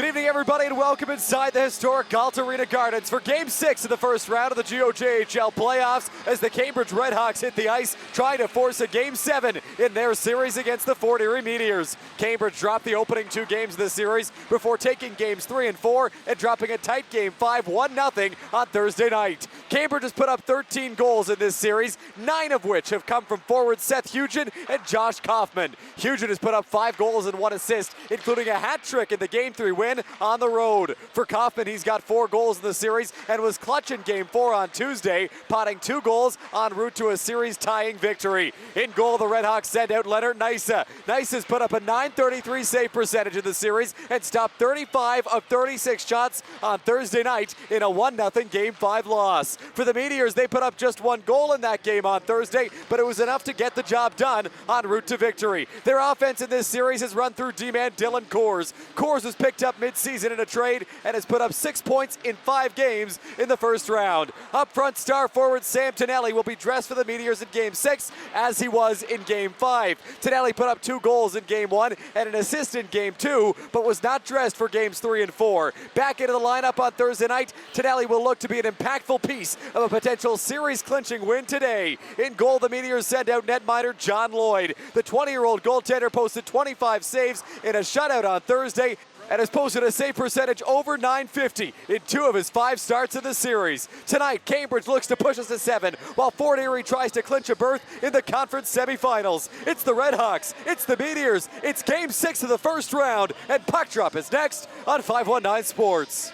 Good evening, everybody, and welcome inside the historic Galt Arena Gardens for Game 6 of the first round of the GOJHL playoffs as the Cambridge RedHawks hit the ice trying to force a Game 7 in their series against the Erie Meteors. Cambridge dropped the opening two games of the series before taking Games 3 and 4 and dropping a tight Game 5 1-0 on Thursday night. Cambridge has put up 13 goals in this series, 9 of which have come from forward Seth Hugin and Josh Kaufman. Hugin has put up 5 goals and 1 assist, including a hat trick in the Game 3 win on the road. For Kaufman, he's got 4 goals in the series and was clutch in Game 4 on Tuesday, potting 2 goals en route to a series-tying victory. In goal, the RedHawks send out Leonard Nysa. Nysa's put up a .933 save percentage in the series and stopped 35 of 36 shots on Thursday night in a 1-0 Game 5 loss. For the Meteors, they put up just 1 goal in that game on Thursday, but it was enough to get the job done en route to victory. Their offense in this series has run through D-man Dylan Coors. Coors was picked up mid-season in a trade and has put up 6 points in 5 games in the first round. Up front, star forward Sam Tonelli will be dressed for the Meteors in Game 6 as he was in Game 5. Tonelli put up 2 goals in Game 1 and an assist in Game 2, but was not dressed for Games 3 and 4. Back into the lineup on Thursday night, Tonelli will look to be an impactful piece of a potential series-clinching win today. In goal, the Meteors send out netminder John Lloyd. The 20-year-old goaltender posted 25 saves in a shutout on Thursday and has posted a save percentage over .950 in 2 of his 5 starts in the series. Tonight, Cambridge looks to push us to 7, while Fort Erie tries to clinch a berth in the conference semifinals. It's the RedHawks, it's the Meteors, it's Game 6 of the first round, and Puck Drop is next on 519 Sports.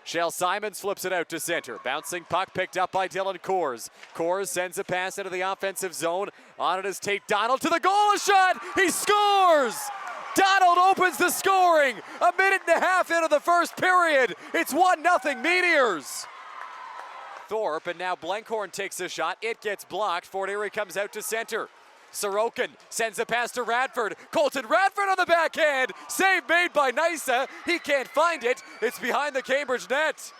Shell Simons flips it out to center. Bouncing puck picked up by Dylan Coors. Coors sends a pass into the offensive zone. On it is Tate Donald to the goal. A shot! He scores! Donald opens the scoring. A minute and a half into the first period. It's 1-0 Meteors. Thorpe, and now Blenkhorn takes a shot. It gets blocked. Fort Erie comes out to center. Sorokin sends a pass to Radford. Colton Radford on the backhand. Save made by Nysa. He can't find it. It's behind the Cambridge net.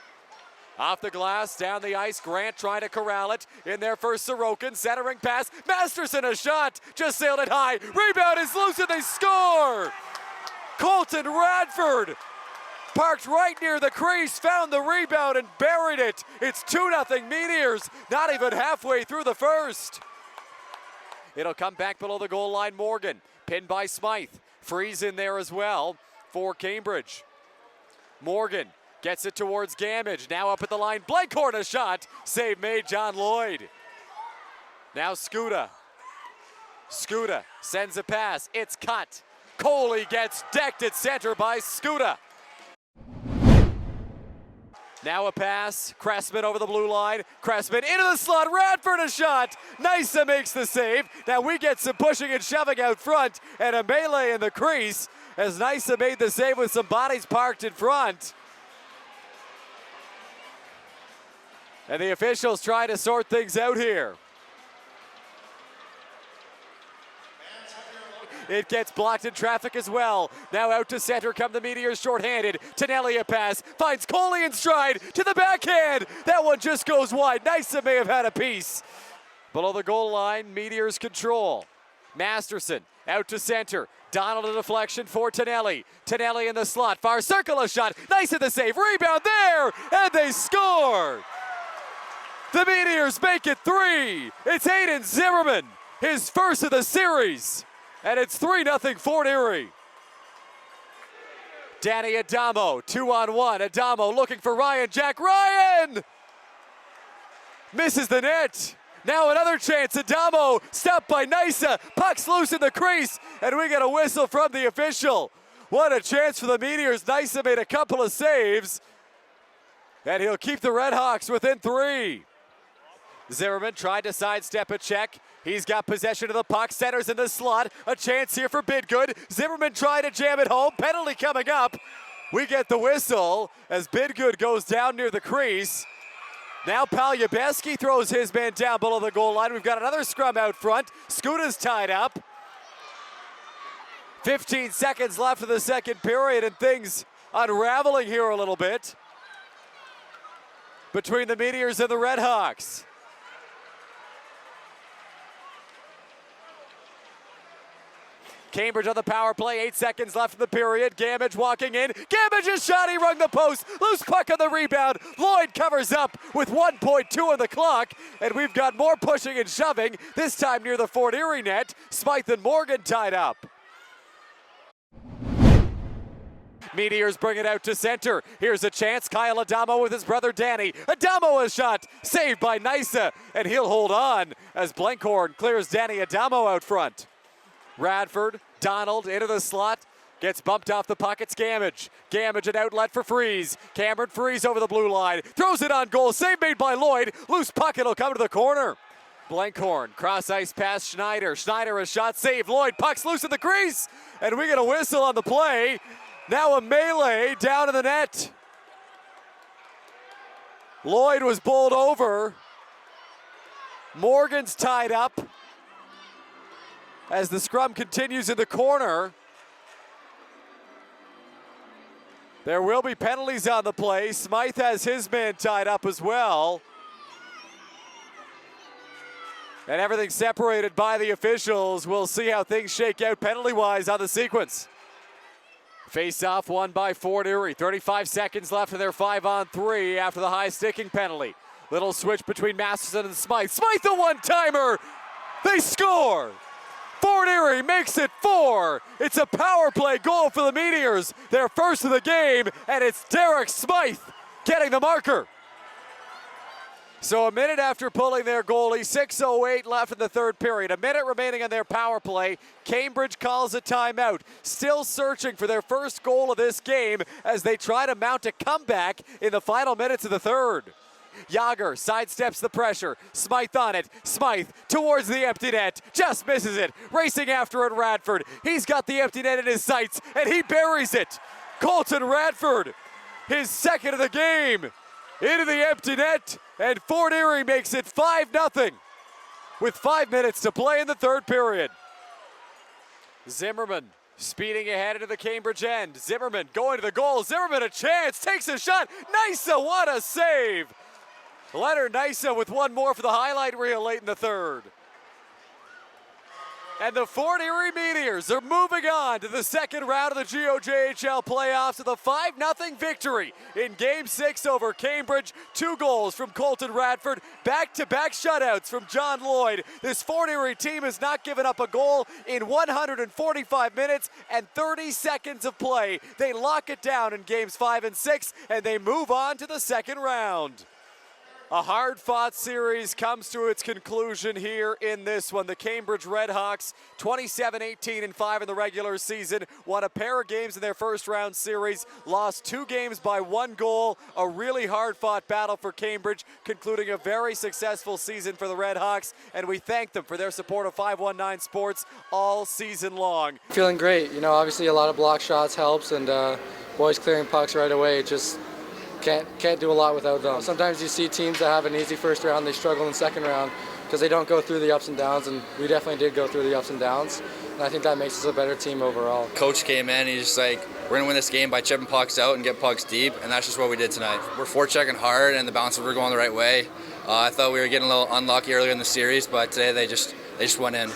Off the glass, down the ice. Grant trying to corral it. In there for Sorokin. Centering pass. Masterson a shot. Just sailed it high. Rebound is loose and they score. Colton Radford parked right near the crease. Found the rebound and buried it. It's 2-0 Meteors. Not even halfway through the first. It'll come back below the goal line. Morgan, pinned by Smythe. Freeze in there as well for Cambridge. Morgan gets it towards Gamage. Now up at the line. Blenkhorn a shot. Save made John Lloyd. Now Skuta. Skuta sends a pass. It's cut. Coley gets decked at center by Skuta. Now a pass, Cressman over the blue line, Cressman into the slot, Radford a shot, Nysa makes the save. Now we get some pushing and shoving out front and a melee in the crease as Nysa made the save with some bodies parked in front. And the officials try to sort things out here. It gets blocked in traffic as well. Now out to center come the Meteors shorthanded. Tonelli a pass, finds Coley in stride to the backhand. That one just goes wide. Nysa may have had a piece. Below the goal line, Meteors control. Masterson out to center. Donald a deflection for Tonelli. Tonelli in the slot, far circle a shot. Nysa the save, rebound there, and they score. The Meteors make it 3. It's Aiden Zimmerman, his first of the series. And it's 3-0 Fort Erie. Danny Adamo, 2-on-1. Adamo looking for Ryan Jack. Ryan! Misses the net. Now another chance. Adamo stopped by Nysa. Puck's loose in the crease. And we get a whistle from the official. What a chance for the Meteors. Nysa made a couple of saves. And he'll keep the RedHawks within 3. Zimmerman tried to sidestep a check. He's got possession of the puck, centers in the slot. A chance here for Bidgood. Zimmerman tried to jam it home. Penalty coming up. We get the whistle as Bidgood goes down near the crease. Now Palyabeski throws his man down below the goal line. We've got another scrum out front. Skuta's tied up. 15 seconds left of the second period and things unraveling here a little bit between the Meteors and the RedHawks. Cambridge on the power play, 8 seconds left in the period. Gamage walking in. Gamage's shot, he rung the post. Loose puck on the rebound. Lloyd covers up with 1.2 on the clock. And we've got more pushing and shoving, this time near the Fort Erie net. Smythe and Morgan tied up. Meteors bring it out to center. Here's a chance. Kyle Adamo with his brother Danny. Adamo a shot. Saved by Nysa. And he'll hold on as Blenkhorn clears Danny Adamo out front. Radford, Donald into the slot. Gets bumped off the puck. It's Gamage. Gamage an outlet for Freeze. Cameron Freeze over the blue line. Throws it on goal. Save made by Lloyd. Loose puck. It'll come to the corner. Blenkhorn, cross ice pass Schneider. Schneider a shot saved. Lloyd puck's loose in the crease. And we get a whistle on the play. Now a melee down in the net. Lloyd was bowled over. Morgan's tied up as the scrum continues in the corner. There will be penalties on the play. Smythe has his man tied up as well. And everything separated by the officials. We'll see how things shake out penalty-wise on the sequence. Face-off won by Fort Erie. 35 seconds left in their 5-on-3 after the high sticking penalty. Little switch between Masterson and Smythe. Smythe the one-timer! They score! Fort Erie makes it 4. It's a power play goal for the Meteors. Their first of the game, and it's Derek Smythe getting the marker. So a minute after pulling their goalie, 6:08 left in the third period. A minute remaining on their power play. Cambridge calls a timeout. Still searching for their first goal of this game as they try to mount a comeback in the final minutes of the third. Yager sidesteps the pressure. Smythe on it. Smythe towards the empty net. Just misses it. Racing after it, Radford. He's got the empty net in his sights, and he buries it. Colton Radford, his second of the game. Into the empty net, and Fort Erie makes it 5-0 with 5 minutes to play in the third period. Zimmerman speeding ahead into the Cambridge end. Zimmerman going to the goal. Zimmerman a chance, takes a shot. Nysa, what a save. Leonard Nysa with one more for the highlight reel late in the third. And the Fort Erie Meteors are moving on to the second round of the GOJHL playoffs with a 5-0 victory in Game 6 over Cambridge. 2 goals from Colton Radford, back-to-back shutouts from John Lloyd. This Fort Erie team has not given up a goal in 145 minutes and 30 seconds of play. They lock it down in Games 5 and 6, and they move on to the second round. A hard-fought series comes to its conclusion here in this one. The Cambridge RedHawks, 27-18-5 in the regular season, won a pair of games in their first-round series, lost 2 games by 1 goal. A really hard-fought battle for Cambridge, concluding a very successful season for the RedHawks, and we thank them for their support of 519 Sports all season long. Feeling great. You know, obviously a lot of block shots helps, and boys clearing pucks right away. Just can't do a lot without them. Sometimes you see teams that have an easy first round, they struggle in the second round because they don't go through the ups and downs, and we definitely did go through the ups and downs, and I think that makes us a better team overall. Coach came in, he's just like, we're gonna win this game by chipping pucks out and get pucks deep, and that's just what we did tonight. We're forechecking hard, and the bounces were going the right way. I thought we were getting a little unlucky earlier in the series, but today they just went in.